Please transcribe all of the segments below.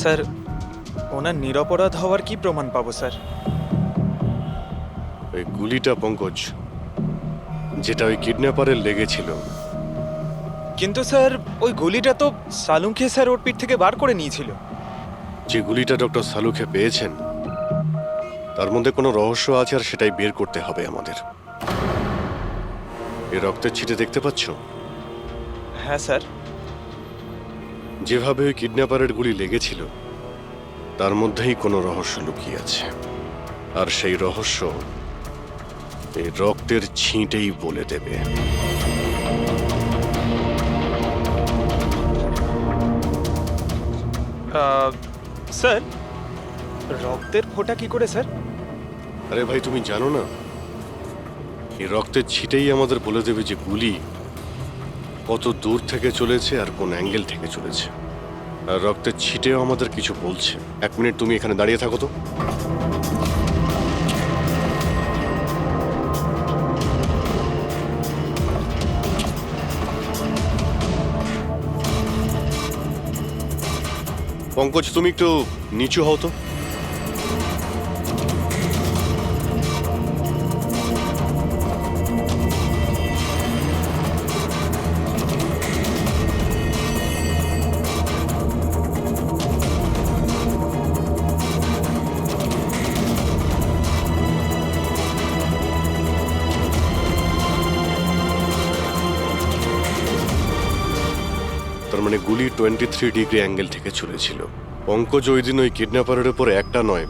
Sir, ওনার নিরপরাধ হওয়ার কি প্রমাণ পাবো স্যার? ওই গুলিটা পঙ্কজ, যেটা ওই কিডন্যাপারের লেগেছিল। কিন্তু স্যার, ওই গুলিটা তো সালুঙ্কে স্যার ওর পিঠ থেকে বার করে নিয়েছিল। যে গুলিটা ডক্টর সালুখে পেয়েছেন তার মধ্যে কোনো রহস্য আছে, আর সেটাই বের করতে হবে আমাদের। এই রক্তের ছিটে দেখতে পাচ্ছ? হ্যাঁ স্যার। যেভাবে ওই কিডন্যাপারের গুলি লেগেছিল তার মধ্যেই কোনো রহস্য লুকিয়ে আছে, আর সেই রহস্য এই রক্তের ছিটেই বলে দেবে। স্যার, রক্তের ফোঁটা কি করে স্যার? আরে ভাই, তুমি জানো না, এই রক্তের ছিটেই আমাদের বলে দেবে যে গুলি কত দূর থেকে চলেছে আর কোন অ্যাঙ্গেল থেকে চলেছে। আর রক্তের ছিটেও আমাদের কিছু বলছে। 1 মিনিট তুমি এখানে দাঁড়িয়ে থাকো তো। পঙ্কজ, তুমি একটু নিচু হও তো। তার মানে গুলি 23 ডিগ্রি অ্যাঙ্গেল থেকে চলেছিল। পঙ্কজ, ওই দিন ওই কিডন্যাপারের উপর একটা নয়,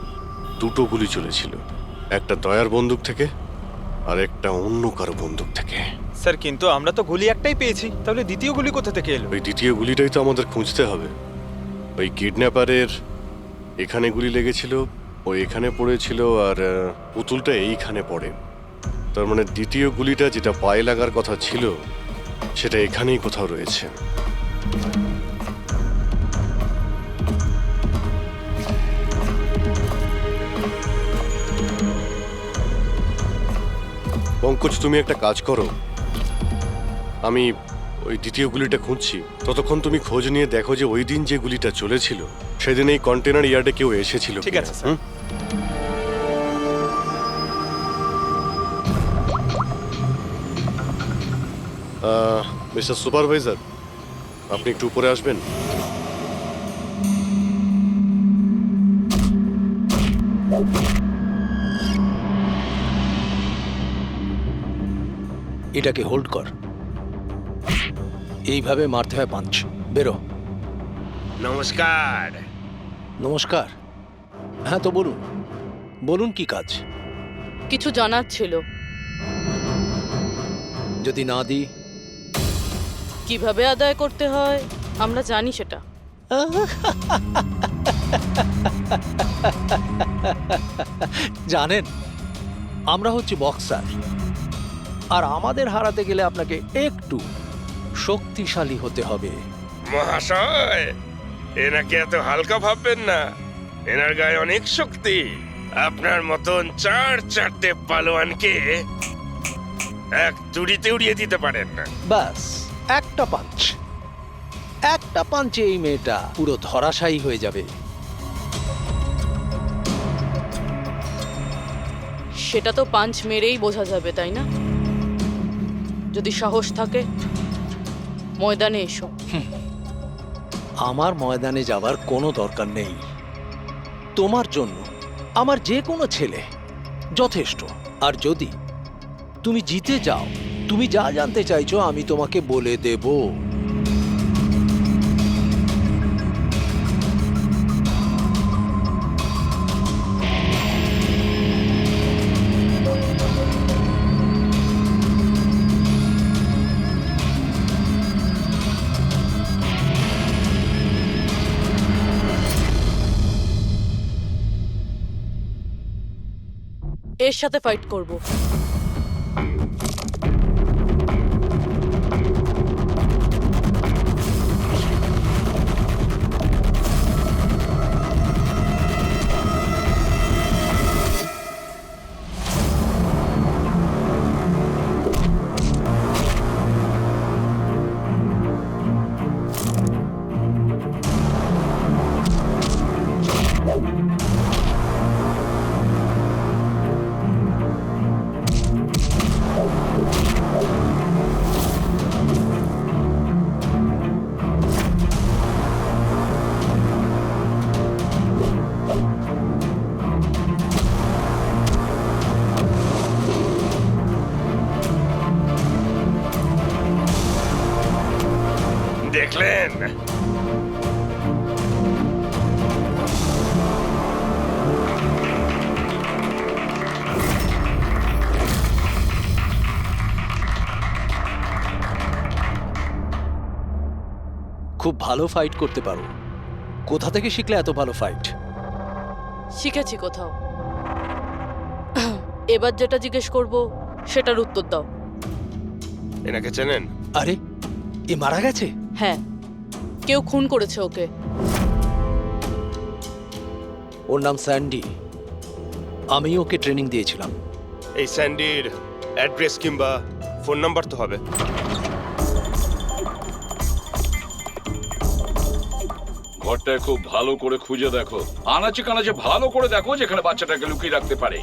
2টো গুলি চলেছিল। একটা দয়ার বন্দুক থেকে আর একটা অন্য কারো বন্দুক থেকে। স্যার, কিন্তু আমরা তো গুলি একটাই পেয়েছি, তাহলে দ্বিতীয় গুলি কোথা থেকে এলো? ওই দ্বিতীয় গুলিটাই তো আমাদের খুঁজতে হবে। ওই কিডন্যাপারের এখানে গুলি লেগেছিল, ও এখানে পড়েছিল, আর পুতুলটা এইখানে পড়ে। তার মানে দ্বিতীয় গুলিটা যেটা পায়ে লাগার কথা ছিল সেটা এখানেই কোথাও রয়েছে। পঙ্কজ, তুমি একটা কাজ করো, আমি ওই দ্বিতীয় গুলিটা খুঁজছি, ততক্ষণ তুমি খোঁজ নিয়ে দেখো যে ওই দিন যে গুলিটা চলেছিল সেদিন এই কন্টেনার ইয়ার্ডে কেউ এসেছিল ঠিক কিনা। আছে স্যার। মিস্টার সুপারভাইজার, আপনি একটু উপরে আসবেন। এটাকে হোল্ড কর। এইভাবে মারতে হয় পাঞ্চ। বেরো। নমস্কার। নমস্কার। হ্যাঁ, তো বলুন, বলুন কি কাজ? কিছু জানার ছিল। যদি না দিই? কিভাবে আদায় করতে হয় আমরা জানি সেটা। জানেন, আমরা হচ্ছে বক্সার, আর আমাদের হারাতে গেলে আপনাকে একটু শক্তিশালী হতে হবে। মহাশয়, এনাকে এত হালকা ভাববেন না, এনার গায়ে অনেক শক্তি। আপনার মতন 4-4টে পালোয়ানকে এক তুড়িতে উড়িয়ে দিতে পারেন না। ব্যাস, একটা পাঞ্চ, একটা পাঞ্চে এই মেয়েটা পুরো ধরাশায়ী হয়ে যাবে। সেটা তো পাঞ্চ মেরেই বোঝা যাবে, তাই না? যদি সাহস থাকে ময়দানে এসো। আমার ময়দানে যাবার কোনো দরকার নেই। তোমার জন্য আমার যে কোনো ছেলে যথেষ্ট। আর যদি তুমি জিতে যাও, তুমি যা জানতে চাইছো আমি তোমাকে বলে দেব। এর সাথে ফাইট করব। খুব ভালো ফাইট করতে পারো। কোথা থেকে শিখলে এত ভালো ফাইট? শিখেছি কোথাও। এবার যেটা জিজ্ঞেস করব সেটার উত্তর দাও। এনাকে চেনেন? আরে, এ মারা গেছে? হ্যাঁ, কেউ খুন করেছে ওকে। ওর নাম স্যান্ডি। আমি ওকে ট্রেনিং দিয়েছিলাম। এই স্যান্ডির অ্যাড্রেস কিংবা ফোন নাম্বার তো হবে। ঘরটায় খুব ভালো করে খুঁজে দেখো, আনাচে কানাচে ভালো করে দেখো যেখানে বাচ্চাটাকে লুকিয়ে রাখতে পারে।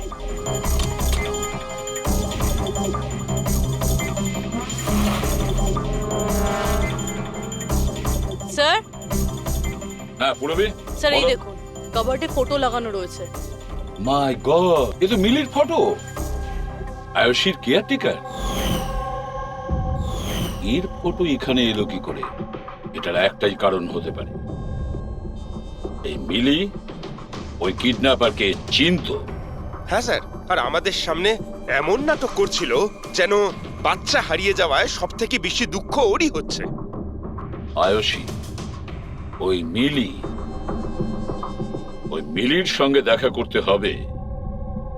স্যার, হ্যাঁ পুরবি, স্যার এই দেখুন, কাবার্ডে ফটো লাগানো রয়েছে। মাই গড, এ তো মিলির ফটো। আয়ুষীর কেয়ারটেকার। এর ফটো এখানে এলো কি করে? এটার একটাই কারণ হতে পারে, এই মিলি ওই কিডন্যাপারকে চিনতো। হ্যাঁ স্যার, আর আমাদের সামনে এমন নাটক করছিল যেন বাচ্চা হারিয়ে যাওয়ায় সব থেকে বেশি দুঃখ ওরই হচ্ছে। আয়ুষী, ওই মিলির সঙ্গে দেখা করতে হবে।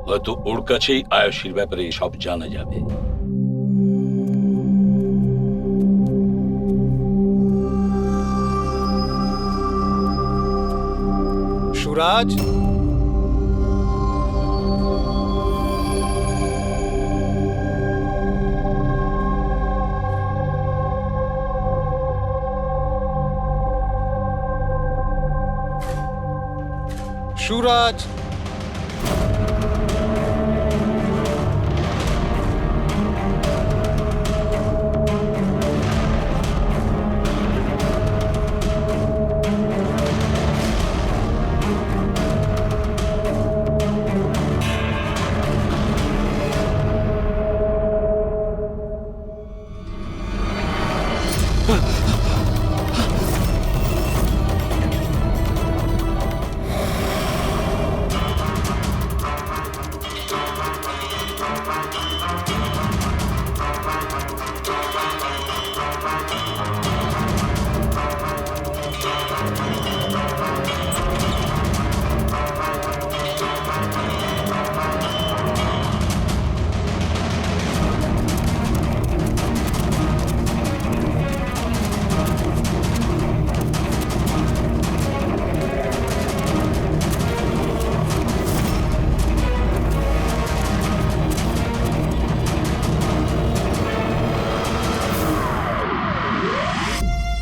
হয়তো ওর কাছেই আয়ুষীর ব্যাপারে সব জানা যাবে। সুরাজ, সুরাজ,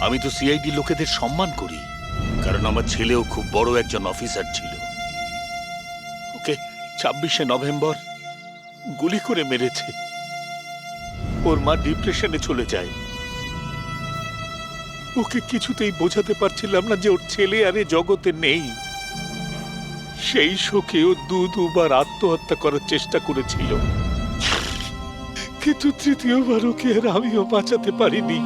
আমি তো সিআইডি লোকেদের সম্মান করি, কারণ আমার ছেলেও খুব বড় একজন অফিসার ছিল। ওকে 26শে নভেম্বর গুলি করে মেরেছে। ওর মা ডিপ্রেশনে চলে যায়। ওকে কিছুতেই বোঝাতে পারছিলাম না যে ওর ছেলে আর এ জগতে নেই। সেই শোকে ও দুবার আত্মহত্যা করার চেষ্টা করেছিল, কিন্তু তৃতীয়বার ওকে আর আমিও বাঁচাতে পারিনি।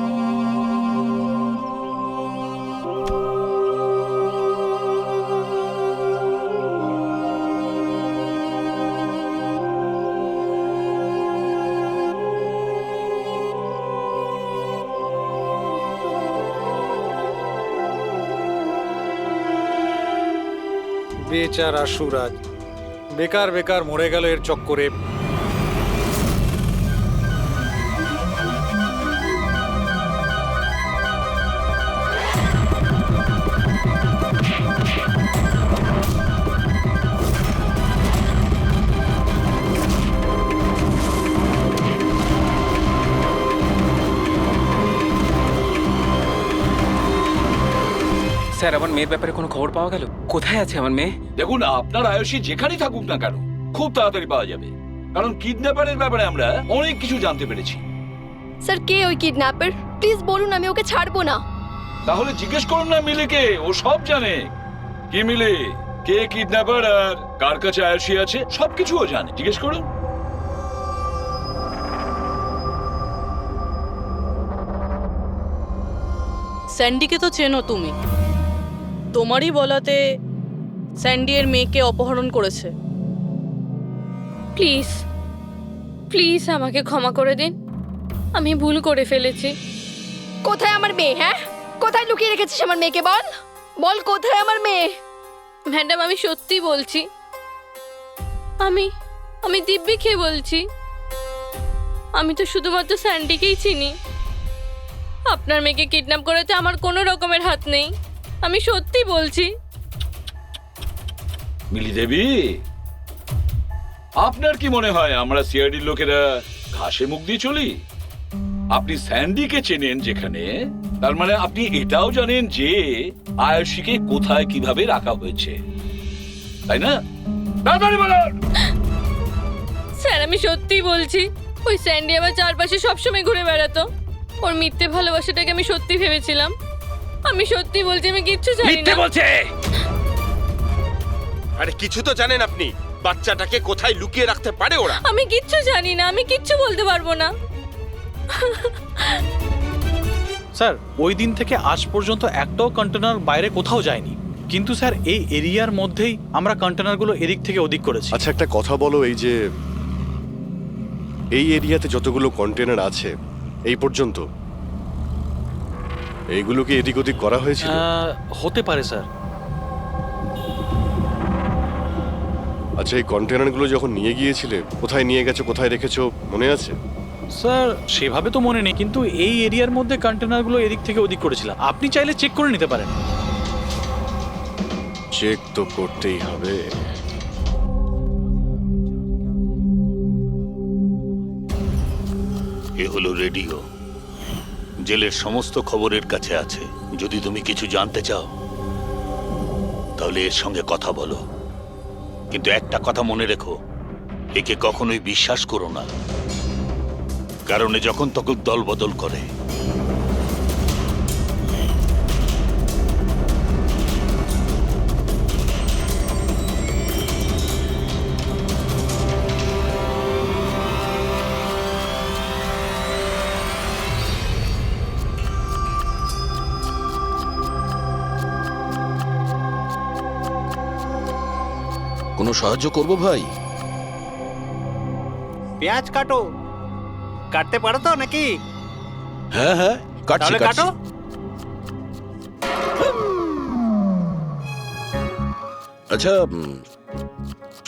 বেচারা সুরাজ বেকার বেকার মরে গেল এর চক্করে। স্যার, আমার মেয়ের ব্যাপারে কোনো খবর পাওয়া গেল? কোথায় আছে আমার মেয়ে? দেখুন, আপনার আয়ুষী যেখানেই থাকুক না কেন খুব তাড়াতাড়ি পাওয়া যাবে, কারণ কিডন্যাপারের ব্যাপারে আমরা অনেক কিছু জানতে পেরেছি। স্যার, কে ওই কিডন্যাপার? প্লিজ বলুন, আমি ওকে ছাড়বো না। তাহলে জিজ্ঞেস করুন না মিলিকে, ও সব জানে। কি মিলি, কে কিডন্যাপার আর কার কাছে আয়ুষী আছে সবকিছু ও জানে, জিজ্ঞেস করুন। স্যান্ডিকে তো চেনো তুমি, তোমারই বলাতে স্যান্ডি এর মেয়েকে অপহরণ করেছে। প্লিজ প্লিজ আমাকে ক্ষমা করে দিন, আমি ভুল করে ফেলেছি। কোথায় আমার মেয়ে? হ্যাঁ, কোথায় লুকিয়ে রেখেছিস আমার মেয়েকে? বল বল, কোথায় আমার মেয়ে? ম্যাডাম আমি সত্যি বলছি, আমি আমি দিব্যি বলছি, আমি তো শুধুমাত্র স্যান্ডিকেই চিনি। আপনার মেয়েকে কিডন্যাপ করাতে আমার কোনো রকমের হাত নেই, আমি সত্যি বলছি। মিলি দেবী, আপনার কি মনে হয় আমরা সিআইডির লোকেরা ঘাসে মুখ দিয়ে চলি? আপনি স্যান্ডিকে চেনেন যেখানে, তার মানে আপনি এটাও জানেন যে আয়ুষীকে কোথায় কিভাবে রাখা হয়েছে, তাই না? তাড়াতাড়ি বলুন। স্যার আমি সত্যি বলছি, ওই স্যান্ডি আমার চারপাশে সবসময় ঘুরে বেড়াতো। ওর মিথ্যে ভালোবাসাটাকে আমি সত্যি ভেবেছিলাম। আমি সত্যি বলছি, আমি কিচ্ছু জানি মিথ্যে না। বলছে। আরে কিছু তো জানেন আপনি, বাচ্চাটাকে কোথায় লুকিয়ে রাখতে পারে ওরা? আমি কিচ্ছু জানি না, আমি কিচ্ছু বলতে পারবো না। স্যার ওই দিন থেকে আজ পর্যন্ত একটাও কন্টেনার বাইরে কোথাও যায়নি, কিন্তু স্যার এই এরিয়ার মধ্যেই আমরা কন্টেনারগুলো এদিক থেকে ওদিক করেছি। আচ্ছা একটা কথা বলো, এই যে এই এরিয়াতে যতগুলো কন্টেনার আছে এই পর্যন্ত, এইগুলো কি এদিক ওদিক করা হয়েছিল? হতে পারে স্যার। আচ্ছা এই কন্টেনারগুলো যখন নিয়ে গিয়েছিলে, কোথায় নিয়ে গেছো, কোথায় রেখেছো মনে আছে? স্যার সেভাবে তো মনে নেই, কিন্তু এই এরিয়ার মধ্যে কন্টেনারগুলো এদিক থেকে ওদিক করেছিলাম। আপনি চাইলে চেক করে নিতে পারেন। চেক তো করতেই হবে। এ হলো রেডিও, জেলের সমস্ত খবরের কাছে আছে। যদি তুমি কিছু জানতে চাও তাহলে এর সঙ্গে কথা বলো, কিন্তু একটা কথা মনে রেখো, একে কখনোই বিশ্বাস করো না, কারণ এ যখন তখন দল বদল করে। কোনো সাহায্য করব ভাই? পেঁয়াজ কাটো, কাটতে পারো তো নাকি? হ্যাঁ হ্যাঁ, কাটছি কাটছি। আচ্ছা,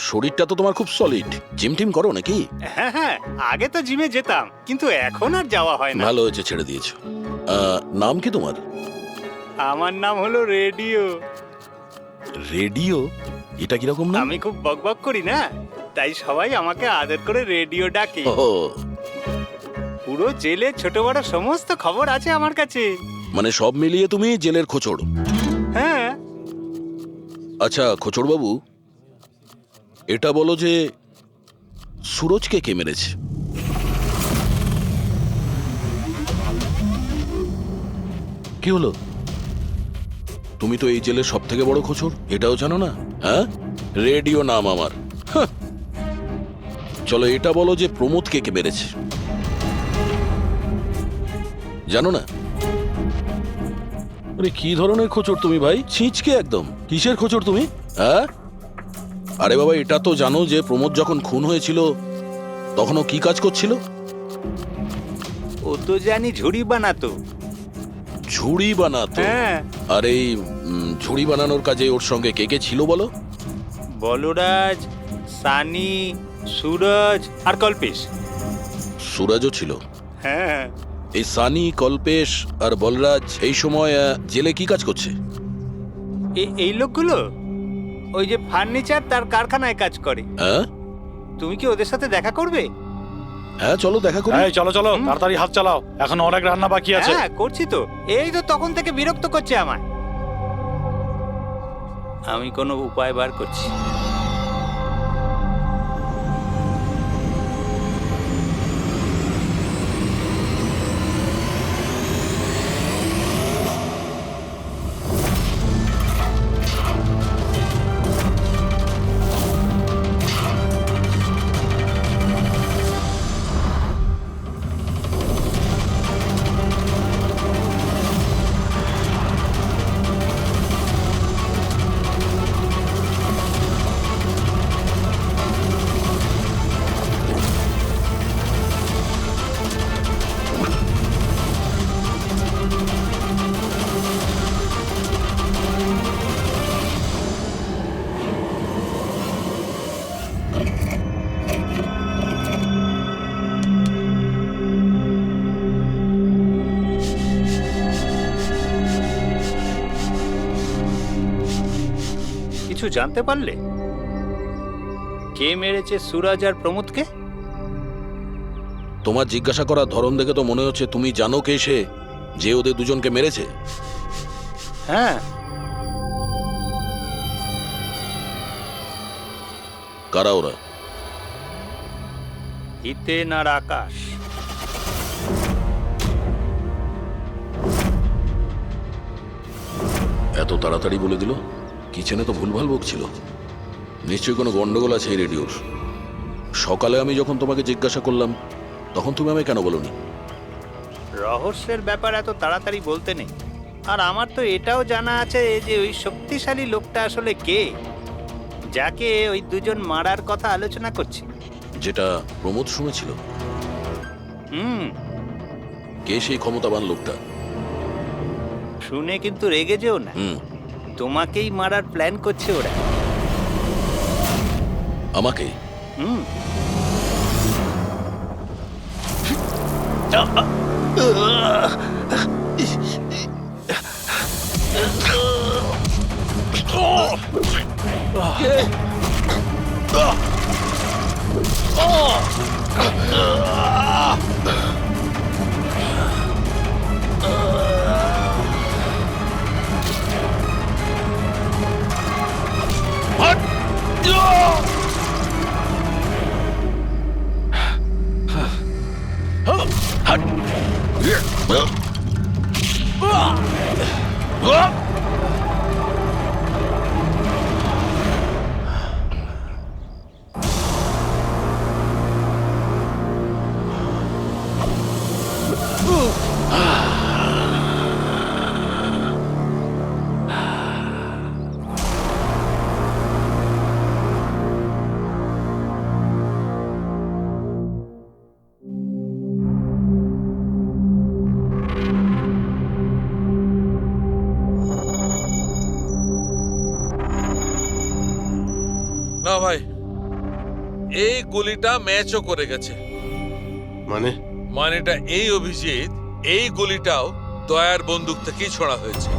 শরীরটা তো তোমার খুব সলিড, জিম টিম করো নাকি? হ্যাঁ হ্যাঁ, আগে তো জিমে যেতাম, কিন্তু এখন আর যাওয়া হয় না। ভালো হয়েছে ছেড়ে দিয়েছো। নাম কি তোমার? আমার নাম হলো রেডিও। রেডিও? এটা কিরকম নাম? আমি খুব বকবক করি না, তাই সবাই আমাকে আদর করে রেডিও ডাকে। ও, পুরো জেলে ছোট বড় সমস্ত খবর আছে আমার কাছে। মানে সব মিলিয়ে তুমি জেলের খোঁচড়। হ্যাঁ। আচ্ছা খোঁচড় বাবু, এটা বলো যে সুরজকে কে মেরেছে? কি হলো? তুমি তো এই জেলের সব থেকে বড় খোঁচড়, এটাও জানো না? হ্যাঁ, রেডিও নাম আমার। হাহ। চলো এটা বলো যে প্রমোদকে কে মেরেছে? জানো না? আরে কি ধরনের খোঁচড় তুমি ভাই, ছিঁচকে একদম। কিসের খোঁচড় তুমি? হ্যাঁ, আরে বাবা এটা তো জানো যে প্রমোদ যখন খুন হয়েছিল তখন ও কি কাজ করছিল? ও তো জানি ঝুড়ি বানাতো। ঝুড়ি বানাতো? হ্যাঁ। আর এই ঝুড়ি বানানোর কাজে ওর সঙ্গে কে কে ছিল বলো? বলরাজ, সানি, সুরজ আর কল্পেশ। সুরজও ছিল? হ্যাঁ। এই সানি, কল্পেশ আর বলরাজ এই সময় জেলে কি কাজ করছে? এই লোকগুলো ওই যে ফার্নিচার তার কারখানায় কাজ করে। হ্যাঁ, তুমি কি ওদের সাথে দেখা করবে? হ্যাঁ চলো দেখা করি। চলো চলো, তাড়াতাড়ি হাত চালাও, এখন অনেক রান্না বাকি আছে। হ্যাঁ করছি তো, এই তো তখন থেকে বিরক্ত করছে আমায়। আমি কোনো উপায় বার করছি। কিছু জানতে পারলে? কে মেরেছে সুরজ আর প্রমোদকে? তোমার জিজ্ঞাসা করার ধরন দেখে তো মনে হচ্ছে তুমি জানো কে সে, যে ওদের দুজনকে মেরেছে। হ্যাঁ, কারা ওরা? হিতেন আর আকাশ। এত তাড়াতাড়ি বলে দিল? কিচেনে তো ভুলভাল বকছিল। নিশ্চয়ই কোনো গন্ডগোল আছে এই রেডিওর। সকালে আমি যখন তোমাকে জিজ্ঞাসা করলাম তখন তুমি আমায় কেন বলোনি? রহস্যের ব্যাপার এত তাড়াতাড়ি বলতে নেই। আর আমার তো এটাও জানা আছে যে ওই শক্তিশালী লোকটা আসলে কে, যাকে ওই দুজন মারার কথা আলোচনা করছে। যেটা প্রমোদ শুনেছিল। কে সেই ক্ষমতাবান লোকটা? শুনে কিন্তু রেগে যেও না। তোমাকেই মারার প্ল্যান করছে ওরা। আমাকে? না ভাই, এই গুলিটা ম্যাচও করে গেছে। মানেটা এই অভিজিৎ, এই গুলিটাও দয়ার বন্দুক থেকেই ছোড়া হয়েছে।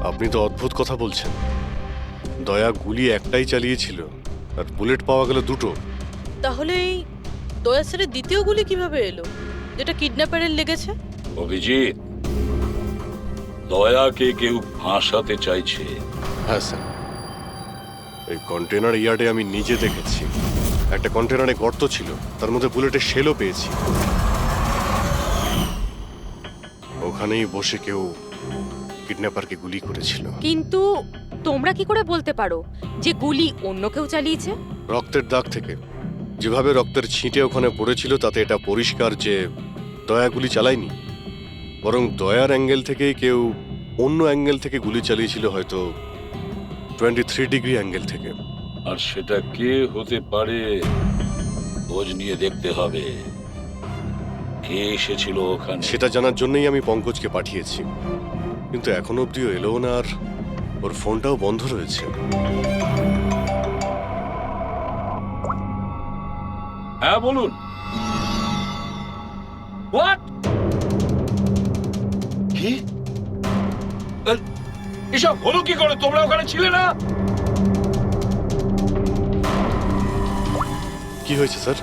আপনি তো অদ্ভুত কথা বলছেন। দয়া গুলি একটাই চালিয়েছিল আর বুলেট পাওয়া গেল দুটো। তাহলে এই দয়া স্যারের দ্বিতীয় গুলি কিভাবে এলো, যেটা কিডন্যাপারের লেগেছে? অভিজিৎ, দয়াকে কেউ ফাঁসাতে চাইছে। হ্যাঁ স্যার, এই কন্টেনার ইয়ার্ডে আমি নিজে দেখেছি। একটা কন্টেনারে গর্ত ছিল, তার মধ্যে বুলেটের শেলও পেয়েছি। ওখানেই বসে কেউ কিডন্যাপারকে গুলি করেছিল। কিন্তু তোমরা কি করে বলতে পারো যে গুলি অন্য কেউ চালিয়েছে? রক্তের দাগ থেকে যেভাবে রক্তের ছিটে ওখানে পড়েছিল তাতে এটা পরিষ্কার যে দয়া গুলি চালায়নি, বরং দয়ার অ্যাঙ্গেল থেকেই কেউ অন্য অ্যাঙ্গেল থেকে গুলি চালিয়েছিল, হয়তো 23 ডিগ্রি অ্যাঙ্গেল থেকে। আর সেটা কে হতে পারে খোঁজ নিয়ে দেখতে হবে। কে এসেছিল ওখানে সেটা জানার জন্যই আমি পঙ্কজকে পাঠিয়েছি, কিন্তু এখনো অব্দিও এলো না, আর ওর ফোনটাও বন্ধ রয়েছে। হ্যাঁ বলুন। হোয়াট? কি এসব হলো কি করে? তোমরা ওখানে ছিলে না? কি হয়েছে স্যার?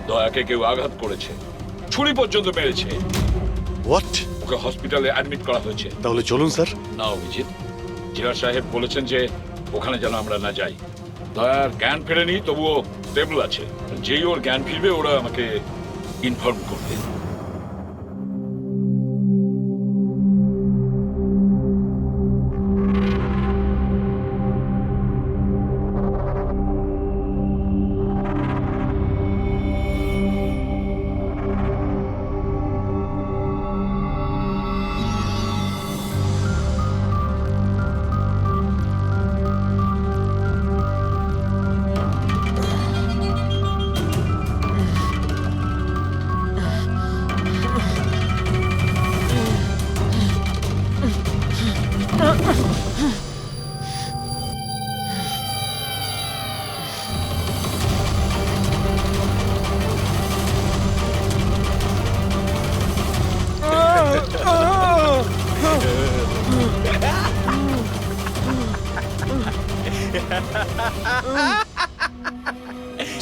দয়াকে কেউ আঘাত করেছে, ছুরি পর্যন্ত মেরেছে। হোয়াট? ওকে হসপিটালে অ্যাডমিট করা হয়েছে। তাহলে চলুন স্যার। না অভিজিৎ, জিলা সাহেব বলেছেন যে ওখানে যেন আমরা না যাই। দয়ার জ্ঞান ফেরেনি, তবুও স্টেবল আছে। যেই ওর জ্ঞান ফিরবে ওরা আমাকে ইনফর্ম করবে।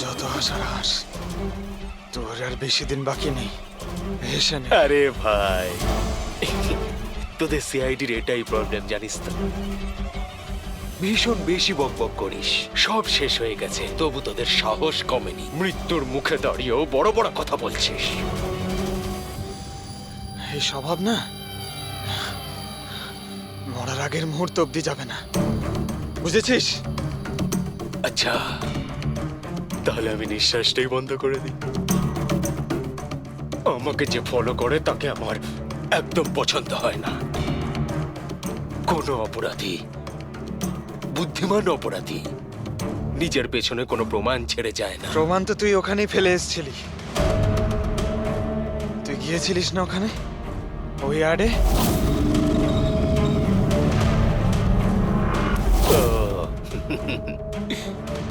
যত হাসার হাস, তোর আর বেশি দিন বাকি নেই। হেসে নে। আরে ভাই, তোদের সিআইডির এটাই প্রবলেম জানিস তো, ভীষণ বেশি বকবক করিস। সব শেষ হয়ে গেছে, তবু তোদের সাহস কমেনি। মৃত্যুর মুখে দাঁড়িয়েও বড় বড় কথা বলছিস। এই স্বভাব না মরার আগের মুহূর্ত অব্দি যাবে না, বুঝেছিস? আচ্ছা, তাহলে আমি নিঃশ্বাসটাই বন্ধ করে দিই। আমাকে যে ফলো করে তাকে আমার একদম পছন্দ হয় না। কোনো অপরাধী, বুদ্ধিমান অপরাধী, নিজের পেছনে কোনো প্রমাণ ছেড়ে যায় না। প্রমাণ তো তুই ওখানেই ফেলে এসেছিলি। তুই গিয়েছিলিস না ওখানে, ওই আড়ে?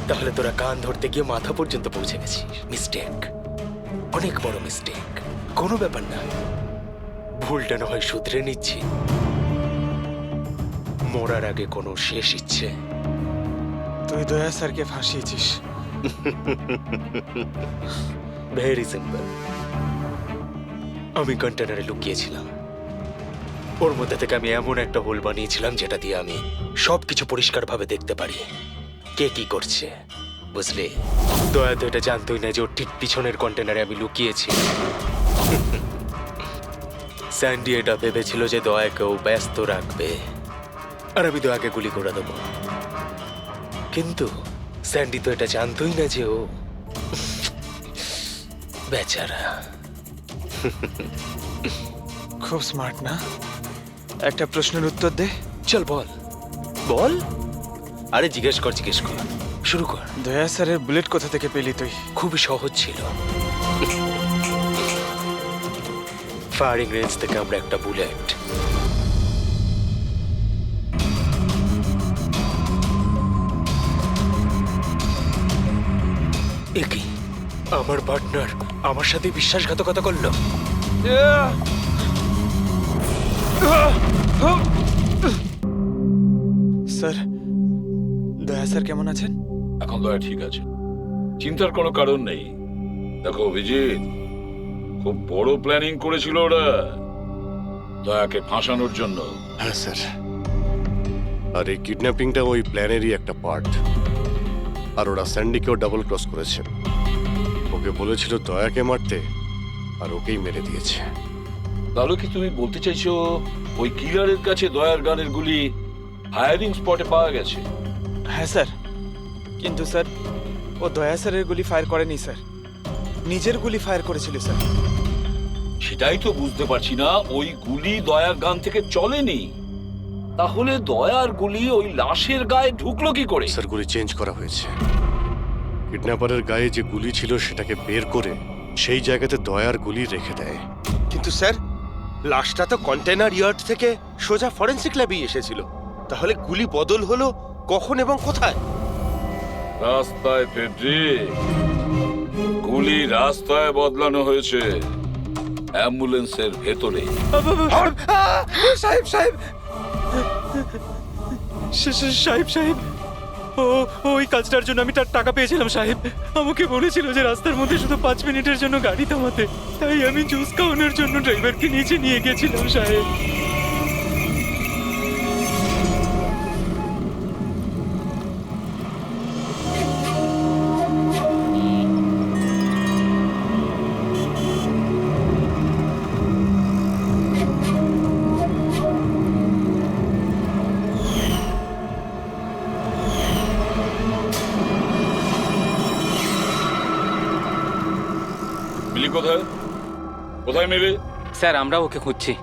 তাহলে তোরা কান ধরতে গিয়ে মাথা পর্যন্ত পৌঁছে গেছিস। মিস্টেক, অনেক বড় মিস্টেক। কোনো ব্যাপার না, ভুলটা না হয় শুধরে নিচ্ছি। মরার আগে কোনো শেষ ইচ্ছে? তুই দয়া স্যারকে ফাঁসিয়েছিস। Very simple. আমি কন্টেনারে লুকিয়েছিলাম, ওর মধ্যে থেকে আমি এমন একটা হোল বানিয়েছিলাম যেটা দিয়ে আমি সবকিছু পরিষ্কারভাবে দেখতে পারি, কে কি করছে, বুঝলি? দয়া তো এটা জানতোই না যে ওর ঠিক পিছনের কন্টেনারে আমি লুকিয়েছি। স্যান্ডি এটা ভেবেছিল যে দয়াকেও ব্যস্ত রাখবে আর আমি দয়াকে গুলি করে দেবো, কিন্তু স্যান্ডি তো এটা জানতোই না যে ও বেচারা। খুব স্মার্ট না? একটা প্রশ্নের উত্তর দে। চল বল বল। আরে জিজ্ঞেস কর, শুরু কর। দয়া স্যারের বুলেট কোথা থেকে পেলি তুই? খুবই সহজ ছিল। ফায়ারিং রেঞ্জ থেকে আমরা একটা বুলেট একই আমার পার্টনার আমার সাথে বিশ্বাসঘাতকতা করলো। স্যার, দয়া স্যার কেমন আছেন? এখন দয়া ঠিক আছে, চিন্তার কোনো কারণ নেই। দেখো অভিজিৎ, খুব বড় প্ল্যানিং করেছিল ওরা দয়াকে ফাঁসানোর জন্য। হ্যাঁ স্যার, আর এই কিডন্যাপিংটা ওই প্ল্যানেরই একটা পার্ট। আর ওরা স্যান্ডিকেও ডাবল ক্রস করেছে। ওকে বলেছিল দয়াকে মারতে, আর ওকেই মেরে দিয়েছে। তাহলে কি তুমি বলতে চাইছো ওই কিলারের কাছে দয়ার গানের গুলি ফায়ারিং স্পটে পাওয়া গেছে? হ্যাঁ স্যার, কিন্তু স্যার ও দয়া স্যারের গুলি ফায়ার করেনি স্যার, নিজের গুলি ফায়ার করেছিল স্যার। সেটাই তো বুঝতে পারছি না, ওই গুলি দয়ার গান থেকে চলেনি, তাহলে দয়ার গুলি ওই লাশের গায়ে ঢুকলো কি করে? স্যার, গুলি চেঞ্জ করা হয়েছে। কিডন্যাপারের গায়ে যে গুলি ছিল সেটাকে বের করে সেই জায়গাতে দয়ার গুলি রেখে দেয়। কিন্তু স্যার, লাশটা তো কন্টেনার ইয়ার্ড থেকে সোজা ফরেনসিক ল্যাবে এসেছিল, তাহলে গুলি বদল হলো কখন এবং কোথায়? রাস্তায় ফেডরিক, গুলি রাস্তায় বদলানো হয়েছে, অ্যাম্বুলেন্সের ভেতরে। সাহেব সাহেব সাহেব সাহেব, ওই কাজটার জন্য আমি তার টাকা পেয়েছিলাম সাহেব। আমাকে বলেছিল যে রাস্তার মধ্যে শুধু 5 মিনিটের জন্য গাড়ি থামাতে, তাই আমি জুস খাওয়ানোর জন্য ড্রাইভারকে নিচে নিয়ে গেছিলাম সাহেব। মিলি কোথায়? কোথায় মিলি? স্যার, আমরা ওকে খুঁজছি,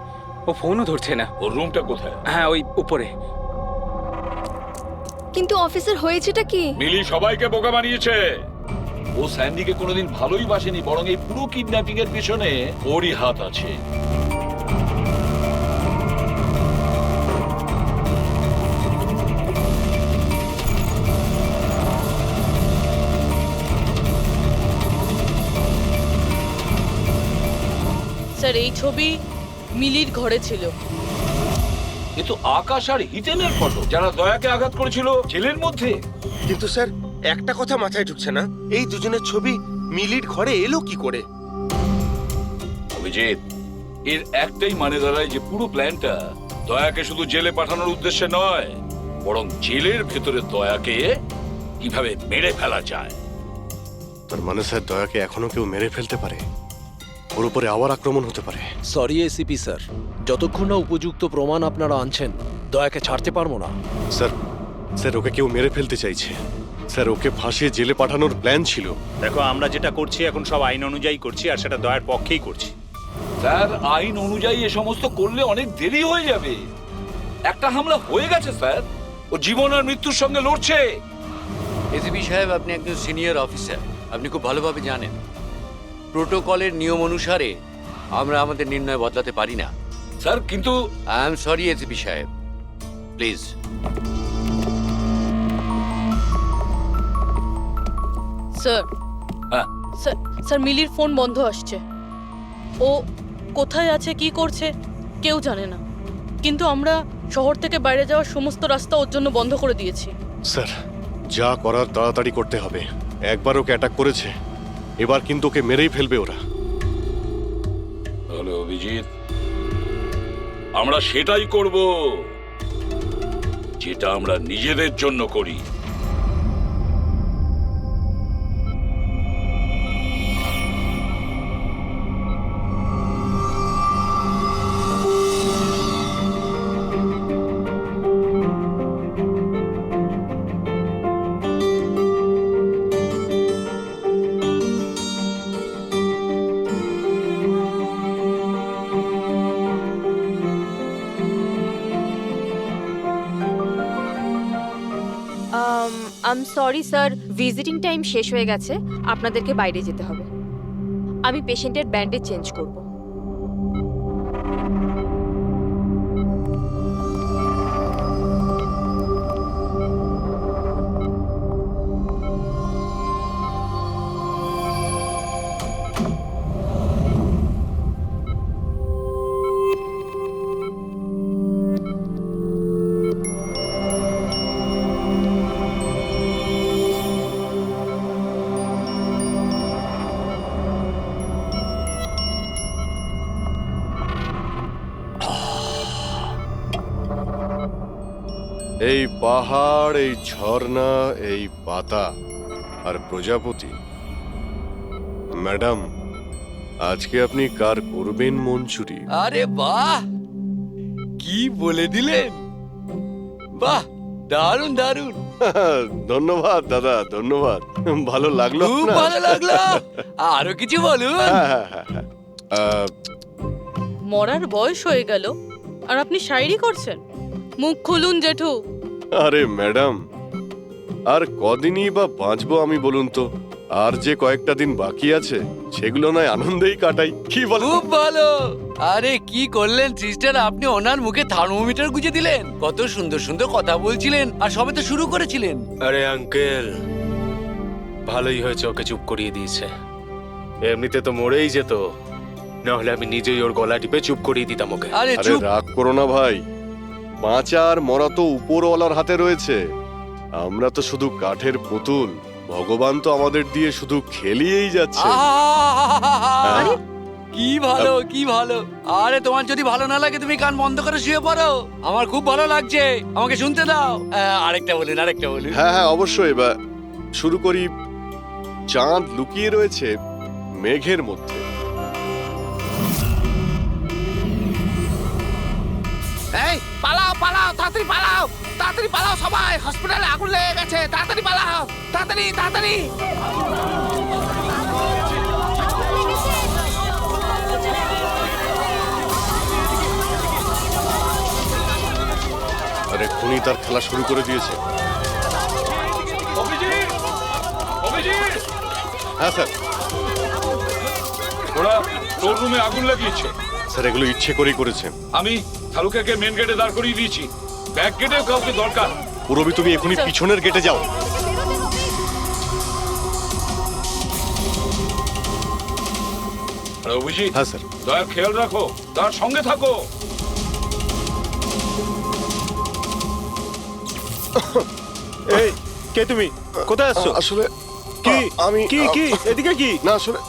ও ফোনও ধরছে না। ওর রুমটা কোথায়? হ্যাঁ, ওই উপরে। কিন্তু অফিসার হয়েছেটা কি? মিলি সবাইকে বোকা বানিয়েছে। ও স্যান্ডিকে কোনোদিন ভালোই বাসেনি, বরং এই পুরো কিডন্যাপিং এর পিছনে ওরই হাত আছে। স্যার, এই ছবি মিলির ঘরে ছিল। এ তো আকাশ আর হিতেনের ফটো, যারা দয়াকে আঘাত করেছিল জেলের মধ্যে। কিন্তু স্যার একটা কথা মাথায় ঢুকছে না, এই দুজনের ছবি মিলির ঘরে এলো কি করে? অভিজিৎ, এর একটাই মানে দাঁড়ায় যে পুরো প্ল্যানটা দয়াকে শুধু জেলে পাঠানোর উদ্দেশ্যে নয়, বরং জেলের ভেতরে দয়াকে কিভাবে মেরে ফেলা যায়। তার মানে স্যার দয়াকে এখনো কেউ মেরে ফেলতে পারে, ওর উপরে আবার আক্রমণ হতে পারে। সরি এসিপি স্যার, যতক্ষণ না উপযুক্ত প্রমাণ আপনারা আনছেন দয়াকে ছাড়তে পারবো না। স্যার স্যার ওকে কেউ মেরে ফেলতে চাইছে স্যার, ওকে ফাঁসিয়ে জেলে পাঠানোর প্ল্যান ছিল। দেখো, আমরা যেটা করছি এখন সব আইন অনুযায়ী করছি, আর সেটা দয়ার পক্ষেই করছি। স্যার, আইন অনুযায়ী এ সমস্ত করলে অনেক দেরি হয়ে যাবে। একটা হামলা হয়ে গেছে স্যার, ও জীবন আর মৃত্যুর সঙ্গে লড়ছে। এসিপি সাহেব, আপনি একজন সিনিয়র অফিসার, আপনি খুব ভালোভাবে জানেন প্রোটোকলের নিয়ম অনুসারে আমরা আমাদের নির্ণয় বদলাতে পারি না। স্যার কিন্তু আই এম সরি এসিপি সাহেব, প্লিজ। স্যার, হ্যাঁ, স্যার মিলির ফোন বন্ধ আসছে। ও কোথায় আছে, কি করছে কেউ জানে না, কিন্তু আমরা শহর থেকে বাইরে যাওয়ার সমস্ত রাস্তা ওর জন্য বন্ধ করে দিয়েছি। স্যার যা করার তাড়াতাড়ি করতে হবে, একবার ওকে অ্যাটাক করেছে, এবার কিন্তু ওকে মেরেই ফেলবে ওরা। তাহলে অভিজিৎ, আমরা সেটাই করব যেটা আমরা নিজেদের জন্য করি। I am sorry sir, visiting time শেষ হয়ে গেছে, আপনাদেরকে বাইরে যেতে হবে। আমি পেশেন্টের ব্যান্ডেজ চেঞ্জ করব। এই পাহাড়, এই ঝর্ণা, এই পাতা আর প্রজাপতি। ম্যাডাম, আজকে আপনি কার করবেন মন চুরি? আরে বাহ, কি বলে দিলেন! বাহ, দারুণ দারুণ। ধন্যবাদ দাদা, ধন্যবাদ। ভালো লাগলো খুব আপনার? ভালো লাগলো। আরো কিছু বলুন। মরার বয়স হয়ে গেল আর আপনি শায়েরি করছেন? মুখ খুলুন জেঠু। আরে ম্যাডাম, আর কদিনই বা বাঁচবো আমি বলুন তো? আর যে কয়েকটা দিন বাকি আছে সেগুলো নয় আনন্দেই কাটাই, কি বল? খুব ভালো। আরে কি করলেন সিস্টার, আপনি ওনার মুখে থার্মোমিটার গুঁজে দিলেন। কত সুন্দর সুন্দর কথা বলছিলেন আর সবে তো শুরু করেছিলেন। আরে আঙ্কেল, ভালোই হয়েছে ওকে চুপ করিয়ে দিয়েছে, এমনিতে তো মরেই যেত, নাহলে আমি নিজেই ওর গলা টিপে চুপ করিয়ে দিতাম ওকে। আরে আরে চুপ। রাগ করো না ভাই, বাঁচা আর মরা তো উপরওয়ালার হাতে রয়েছে, আমরা তো শুধু কাঠের পুতুল। ভগবান তো আমাদের দিয়ে শুধু খেলিয়েই যাচ্ছে। আরে কি ভালো, কি ভালো। আরে তোমার যদি ভালো না লাগে তুমি কান বন্ধ করে শুয়ে পড়ো, আমার খুব ভালো লাগছে, আমাকে শুনতে দাও। আরেকটা বলুন, আরেকটা বলুন। হ্যাঁ হ্যাঁ অবশ্যই, এবার শুরু করি। চাঁদ লুকিয়ে রয়েছে মেঘের মধ্যে। এই পালাও পালাও, তাড়াতাড়ি পালাও, তাড়াতাড়ি পালাও সবাই, হসপিটালে আগুন লেগে গেছে, তাড়াতাড়ি পালাও, তাড়াতাড়ি তাড়াতাড়ি। আরে খুনি তার খেলা শুরু করে দিয়েছে। অভিজিৎ, অভিজিৎ, হ্যাঁ স্যার। ওরা তোর রুমে আগুন লাগিয়েছে। স্যার এগুলো ইচ্ছে করেই করেছে। আমি থালুকাকে মেন গেটে দাঁড় করিয়ে দিয়েছি, ব্যাক গেটেও কাউকে দরকার। পুরবি তুমি এখনই পিছনের গেটে যাও। আরে অভিজিৎ, হ্যাঁ স্যার। দয়া খেয়াল রাখো, তার সঙ্গে থাকো। এই কে তুমি কোথায় আসছো? আসলে কি আমি কি কি এদিকে কি? না আসলে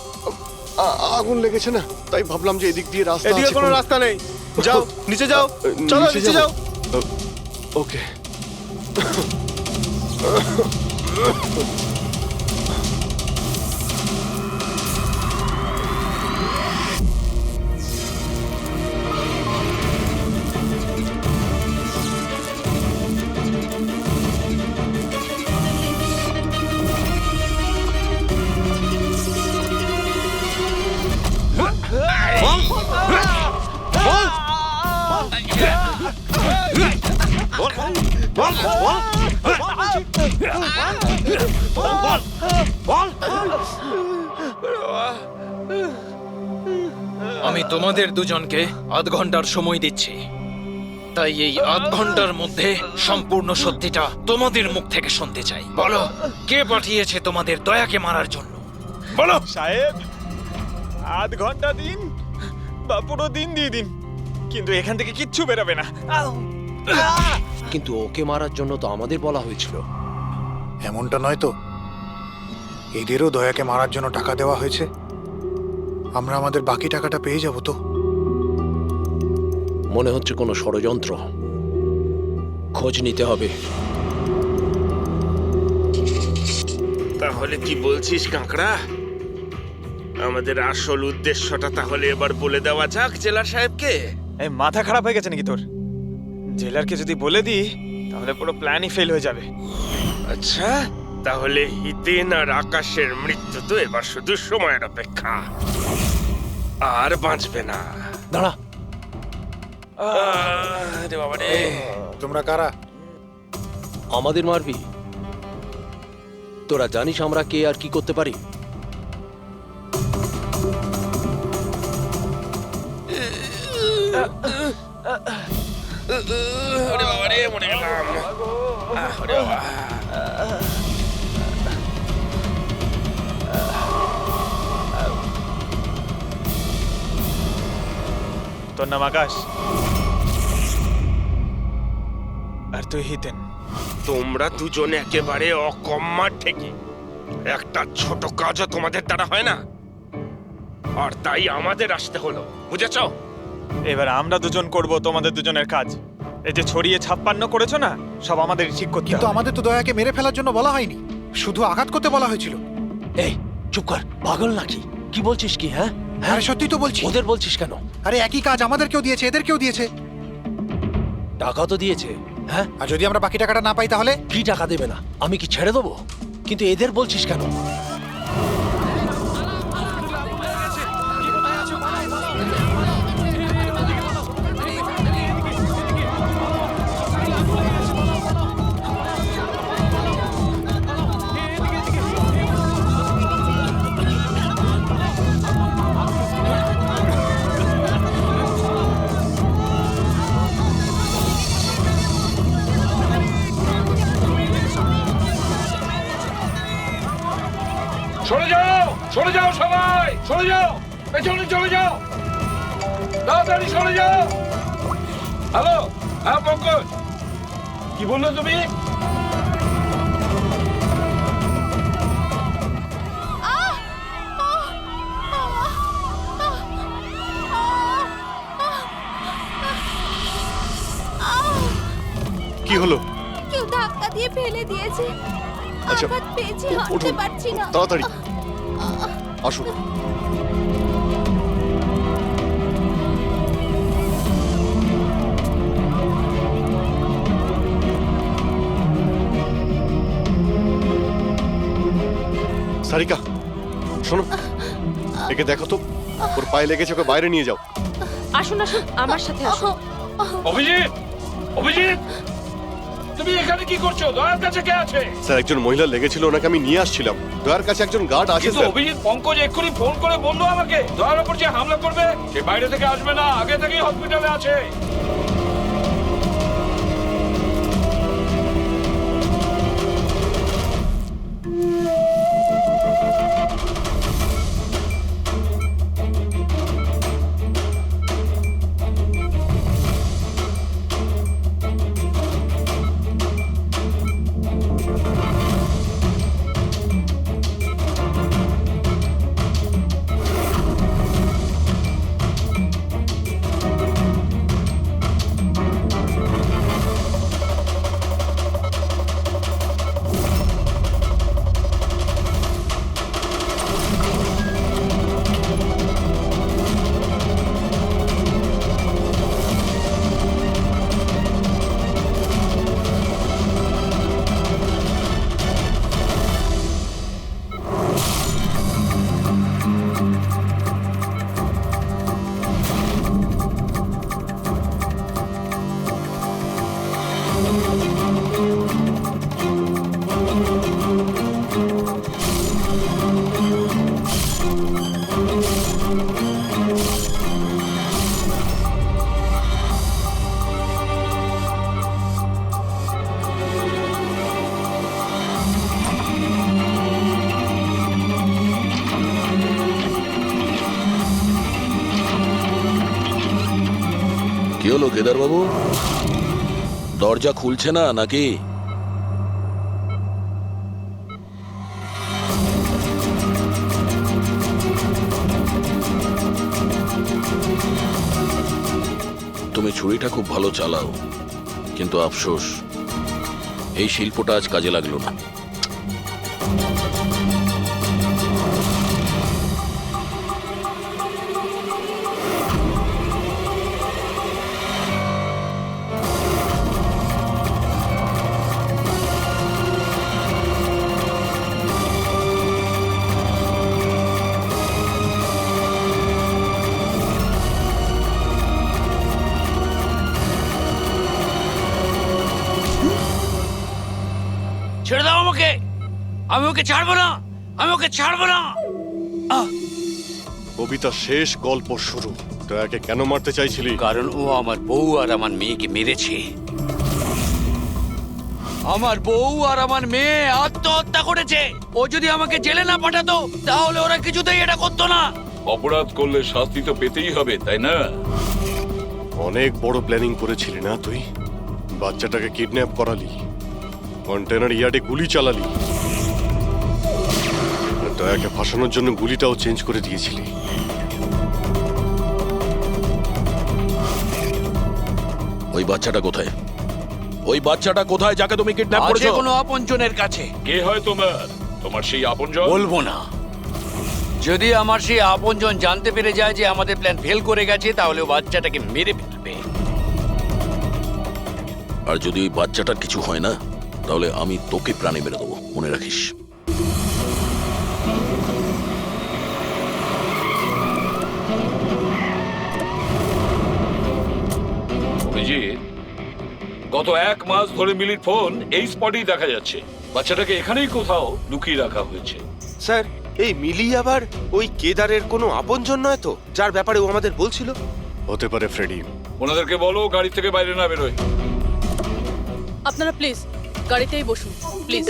আগুন লেগেছে না, তাই ভাবলাম যে এদিক দিয়ে রাস্তা এদিকে আছে কোনো রাস্তা নেই, যাও নিচে যাও, চলো নিচে যাও। ওকে। আমি তোমাদের দুজনকে আধ ঘন্টার সময় দিচ্ছি, তাই এই আধ ঘন্টার মধ্যে সম্পূর্ণ সত্যিটা তোমাদের মুখ থেকে শুনতে চাই। বলো, কে পাঠিয়েছে তোমাদের দয়াকে মারার জন্য? বলো। সাহেব, আধ ঘন্টা দিন বা পুরো দিন দিয়ে দিন, কিন্তু এখান থেকে কিচ্ছু বেরোবে না। কিন্তু ওকে মারার জন্য তো আমাদের বলা হয়েছিল। এমনটা নয় তো, এদেরও দয়াকে মারার জন্য টাকা দেওয়া হয়েছে। আমরা আমাদের বাকি টাকাটা পেয়ে যাব তো? মনে হচ্ছে কোনো ষড়যন্ত্র, খোঁজ নিতে হবে। তাহলে কি বলছিস কাঁকড়া? আমাদের আসল উদ্দেশ্যটা তাহলে এবার বলে দেওয়া যাক জেলার সাহেবকে। এই মাথা খারাপ হয়ে গেছে নাকি তোর? জেলারকে যদি বলে দিই তাহলে পুরো প্ল্যানই ফেল হয়ে যাবে। আচ্ছা, তাহলে হিতেন আর আকাশের মৃত্যু তো এবার শুধু সময়ের অপেক্ষা, আর বাঁচবে না। দাঁড়া, রে বাবা রে। তোমরা কারা? আমাদের মারবি? তোরা জানিস আমরা কে আর কি করতে পারি? ওরে বাবা রে, মরে গেলাম। ওরে বাবা। তোর নাম আকাশ আর তুই হিতেন। তোমরা দুজনে একেবারে অকম্মা ঠেকি। একটা ছোট কাজও তোমাদের দ্বারা হয় না, আর তাই আমাদের আসতে হলো, বুঝেছো? এবার আমরা দুজন করব তোমাদের দুজনের কাজ। এই যে ছড়িয়ে 56 করেছো না, সব আমাদের ঠিক করতে কিন্তু হবে। আমাদের তো দয়াকে মেরে ফেলার জন্য বলা হয়নি, শুধু আঘাত করতে বলা হয়েছিল। এই চুপ কর, পাগল নাকি? কি বলছিস কি? হ্যাঁ আরে সত্যি তো বলছি। ওদের বলছিস কেন? আরে একই কাজ আমাদেরকেও দিয়েছে, এদেরকেও দিয়েছে। টাকা তো দিয়েছে। হ্যাঁ, আর যদি আমরা বাকি টাকাটা না পাই তাহলে? কি টাকা দেবে না? আমি কি ছেড়ে দেবো? কিন্তু এদের বলছিস কেন? সরে যাও, সরে যাও সবাই, সরে যাও, পেছনে চলে যাও, তাড়াতাড়ি সরে যাও। হ্যালো, হ্যাঁ পঙ্কজ, কি বললে তুমি? কি হলো? কেউ ধাক্কা দিয়ে ফেলে দিয়েছে। আচ্ছা, আঘাত পেয়েছি, হাঁটতে উঠুন পারছি না। তাড়াতাড়ি আসুন। সারিকা, শোনো, একে দেখো তো, ওর পায়ে লেগেছে, ওকে বাইরে নিয়ে যাও। আসুন আসুন, আমার সাথে আসুন। অভিজিৎ, অভিজিৎ, তুমি এখানে কি করছো? দয়ার কাছে কে আছে? স্যার, একজন মহিলা লেগেছিল, ওনাকে আমি নিয়ে আসছিলাম। দয়ার কাছে একজন গার্ড আছে কিন্তু স্যার। অভিজিৎ, পঙ্কজ এক্ষুনি ফোন করে বললো আমাকে দয়ার উপর যে হামলা করবে সে বাইরে থেকে আসবে না, আগে থেকেই হসপিটালে আছে। হলো কেদার বাবু? দরজা খুলছে না নাকি? তুমি ছুরিটা খুব ভালো চালাও, কিন্তু আফসোস এই শিল্পটা আজ কাজে লাগলো না। ছেড়ে দাও আমাকে, আমি ওকে ছাড়বো না, আমি ওকে ছাড়বো না। কবিতা শেষ, গল্প শুরু। দয়াকে কেন মারতে চাইছিলি? কারণ ও আমার বউ আর আমার মেয়েকে মেরেছে। আমার বউ আর আমার মেয়ে আত্মহত্যা করেছে। ও যদি আমাকে জেলে না পাঠাতো তাহলে ওরা কিছুতেই এটা করতো না। অপরাধ করলে শাস্তি তো পেতেই হবে, তাই না? অনেক বড় প্ল্যানিং করেছিলি না তুই? বাচ্চাটাকে কিডন্যাপ করালি, কন্টেনার ইয়ার্ডে গুলি চালালি, আর দয়াকে ফাঁসানোর জন্য গুলিটাও চেঞ্জ করে দিয়েছিলি। ওই বাচ্চাটা কোথায়? ওই বাচ্চাটা কোথায় যাকে তুমি কিডন্যাপ আছে করেছো? কোনো আপনজনের কাছে। কে হয় তোমার সেই আপনজন? বলবো না। যদি আমার সেই আপনজন জানতে পেরে যায় যে আমাদের প্ল্যান ফেল করে গেছে তাহলে ও বাচ্চাটাকে মেরে ফেলবে। আর যদি ওই বাচ্চাটার কিছু হয় না তাহলে আমি তোকে প্রাণে মেরে দেবো, মনে রাখিস। অভিজিৎ, গত 1 মাস ধরে মিলির ফোন এই স্পটেই দেখা যাচ্ছে। বাচ্চাটাকে এখানেই কোথাও লুকিয়ে রাখা হয়েছে। স্যার, এই মিলি আবার ওই কেদারের কোনো আপনজন নয় তো, যার ব্যাপারে ও আমাদের বলছিল? হতে পারে ফ্রেডি। ওনাদেরকে বলো গাড়ি থেকে বাইরে না বেরোয়। আপনারা প্লিজ গাড়িতেই বসুন প্লিজ।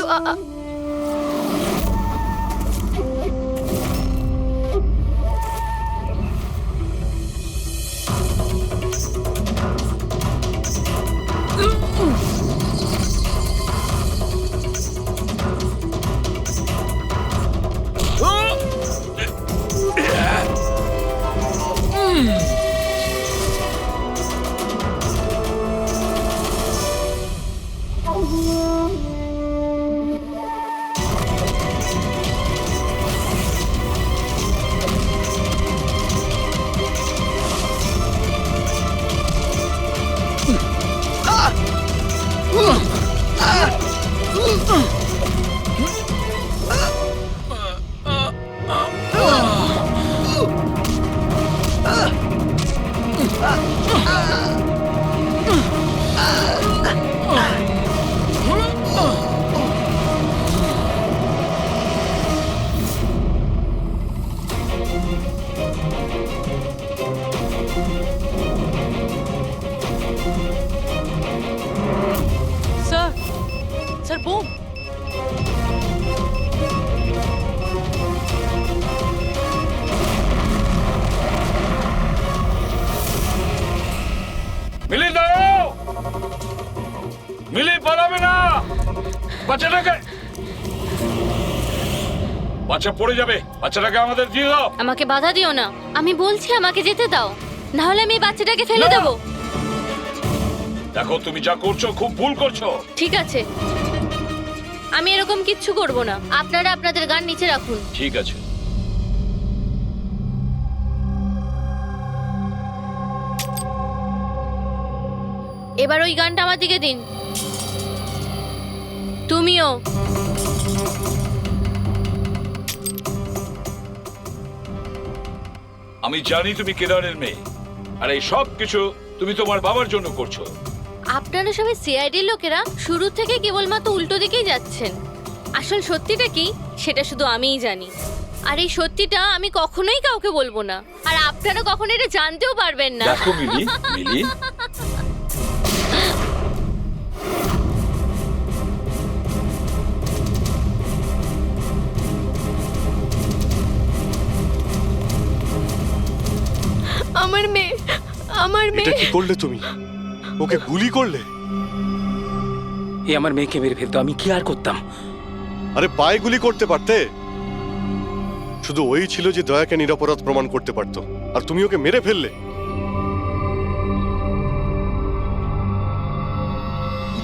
Sir bomb. মিলি দাঁড়াও, মিলি পালাবে না। বাচ্চাটাকে, বাচ্চা পড়ে যাবে, বাচ্চাটাকে আমাদের দিয়ে দাও। আমাকে বাধা দিও না, আমি বলছি আমাকে যেতে দাও, না হলে আমি বাচ্চাটাকে ফেলে দেবো। দেখো তুমি যা করছো খুব ভুল করছো। ঠিক আছে, আমি এরকম কিচ্ছু করব না। আপনারা আপনাদের গান নিচে রাখুন। ঠিক আছে। এবার ওই গানটা আমার দিকে দিন। তুমিও। আমি জানি তুমি কেদারের মেয়ে, আর এই সব কিছু তুমি তোমার বাবার জন্য করছো। আপনারা সবাই সিআইডির লোকেরা শুরু থেকে কেবলমাত্র উল্টো দিকেই যাচ্ছেন। আসল সত্যিটা কি সেটা শুধু আমিই জানি, আর এই সত্যিটা আমি কখনোই কাউকে বলবো না, আর আপনারা কখনো এটা জানতেও পারবেন না। দেখো মিলি, মিলি আমার মেয়ে আমার এটা মেয়ে কি করলে তুমি? ওকে গুলি করলে? এ আমার মেয়েকে মেরে ফেলতো, আমি কি আর করতাম? আরে পায়ে গুলি করতে পারতে। শুধু ওই ছিল যে দয়াকে নিরপরাধ প্রমাণ করতে পারতো, আর তুমি ওকে মেরে ফেললে।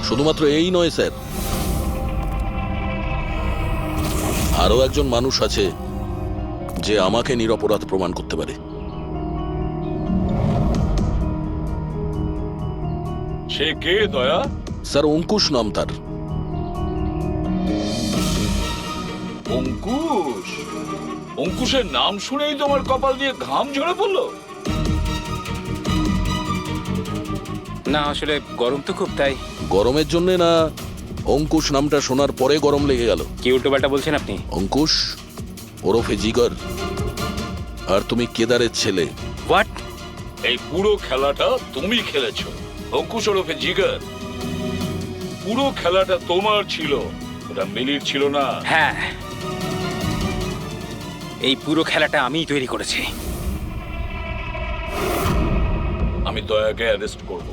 শুধুমাত্র এই নয় স্যার, আরো একজন মানুষ আছে যে আমাকে নিরপরাধ প্রমাণ করতে পারে। সে কে দয়া? স্যার অঙ্কুশ নাম তার। অঙ্কুশ? অঙ্কুশের নাম শুনেই তোমার কপাল দিয়ে ঘাম ঝরে পড়লো? না আসলে গরম তো খুব, তাই। গরমের জন্য না, অঙ্কুশ নামটা শোনার পরে গরম লেগে গেল। কি উল্টোপাল্টা বলছেন আপনি? অঙ্কুশ ওরফে জিগর, আর তুমি কেদারের ছেলে। হোয়াট? এই পুরো খেলাটা তুমি খেলেছো। অঙ্কুশ ওরফে জিগর, পুরো খেলাটা তোমার ছিল, ওটা মিলির ছিল না। হ্যাঁ, এই পুরো খেলাটা আমিই তৈরি করেছি। আমি দয়াকে অ্যারেস্ট করব।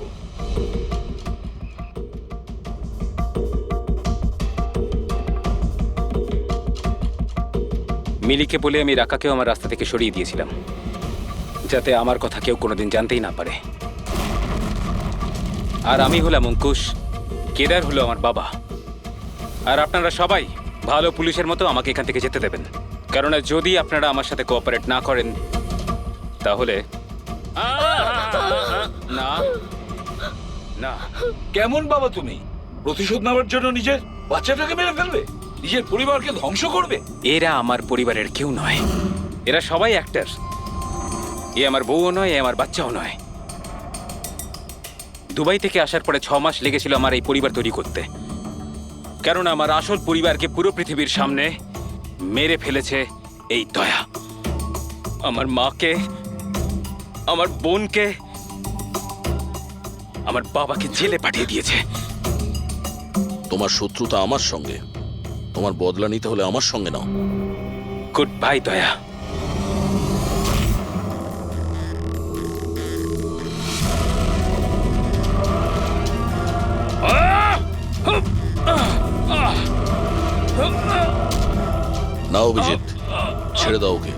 মিলিকে বলে আমি রাকাকেও আমার রাস্তা থেকে সরিয়ে দিয়েছিলাম, যাতে আমার কথা কেউ কোনোদিন জানতেই না পারে। আর আমি হলাম অঙ্কুশ, কেদার হলো আমার বাবা। আর আপনারা সবাই ভালো পুলিশের মতো আমাকে এখান থেকে যেতে দেবেন, কারণ যদি আপনারা আমার সাথে কোঅপারেট না করেন তাহলে না না। কেমন বাবা তুমি? প্রতিশোধ নেওয়ার জন্য নিজের বাচ্চাটাকে মেরে ফেলবে, নিজের পরিবারকে ধ্বংস করবে? এরা আমার পরিবারের কেউ নয়, এরা সবাই অ্যাক্টর। এ আমার বউও নয়, এ আমার বাচ্চাও নয়। দুবাই থেকে আসার পরে 6 মাস লেগেছিল আমার এই পরিবার তৈরি করতে, কারণ আমার আসল পরিবারকে পুরো পৃথিবীর সামনে মেরে ফেলেছে এই দয়া। আমার মাকে, আমার বোনকে, আমার বাবাকে জেলে পাঠিয়ে দিয়েছে। তোমার শত্রুতা আমার সঙ্গে, তোমার বদলা নিতে হলে আমার সঙ্গে নাও। গুড বাই দয়া। না অভিজিৎ, ছেড়ে দাও ওকে।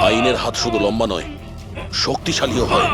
আইনের হাত শুধু লম্বা নয়, শক্তিশালীও হয়।